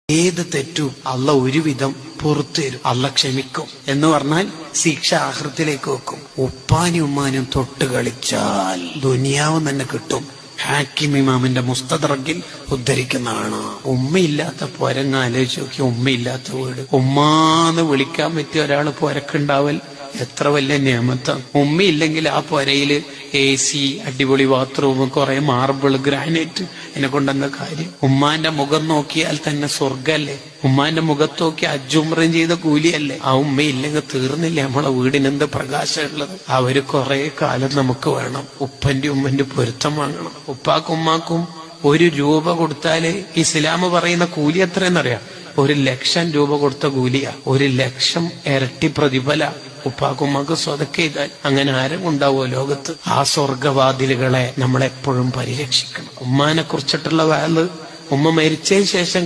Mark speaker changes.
Speaker 1: ഏത് തെറ്റും അള്ള ഒരുവിധം പുറത്തു തരും, അള്ള ക്ഷമിക്കും. എന്ന് പറഞ്ഞാൽ ശിക്ഷ ആഖിറത്തിലേക്ക് വെക്കും. ഉപ്പാനും ഉമ്മാനും തൊട്ട് കളിച്ചാൽ ദുനിയാവ് തന്നെ കിട്ടും. ഹാക്കിം ഇമാമിന്റെ മുസ്തദ്റക്കിൽ ഉദ്ധരിക്കുന്നതാണ്. ഉമ്മയില്ലാത്ത പോരങ്ങ ആലോചിച്ച് നോക്കി. ഉമ്മയില്ലാത്ത വീട്. ഉമ്മാന്ന് വിളിക്കാൻ പറ്റിയ ഒരാൾ പോരക്കുണ്ടാവൽ എത്ര വലിയ നിയമത്താണ്. ഉമ്മയില്ലെങ്കിൽ ആ പോരയില് AC, അടിപൊളി ബാത്റൂം, കുറെ മാർബിൾ, ഗ്രാനൈറ്റ്, എന്നെ കൊണ്ടെന്ന കാര്യം. ഉമ്മാന്റെ മുഖം നോക്കിയാൽ തന്നെ സ്വർഗല്ലേ. ഉമ്മാന്റെ മുഖത്ത് നോക്കി അജുമ്രം ചെയ്ത കൂലിയല്ലേ. ആ ഉമ്മയില്ലെങ്കിൽ തീർന്നില്ല നമ്മളെ വീടിനെന്ത് പ്രകാശമുള്ളത്. അവര് കുറെ കാലം നമുക്ക് വേണം. ഉപ്പന്റെ ഉമ്മന്റെ പൊരുത്തം വാങ്ങണം. ഉപ്പാക്കും ഉമ്മാക്കും 1 രൂപ കൊടുത്താല് ഇസ്ലാം പറയുന്ന കൂലി എത്രയെന്നറിയാം? 1,00,000 രൂപ കൊടുത്ത കൂലിയാ. 1,00,000 ഇരട്ടി പ്രതിഫല ഉപ്പാക്കുമ്മക്ക് സ്വതക്ക ചെയ്താൽ. അങ്ങനെ ആരും ഉണ്ടാവോ ലോകത്ത്? ആ സ്വർഗവാതിലുകളെ നമ്മളെപ്പോഴും പരിരക്ഷിക്കണം. ഉമ്മാനെ കുറിച്ചിട്ടുള്ള വാല് ഉമ്മ മരിച്ചതിന് ശേഷം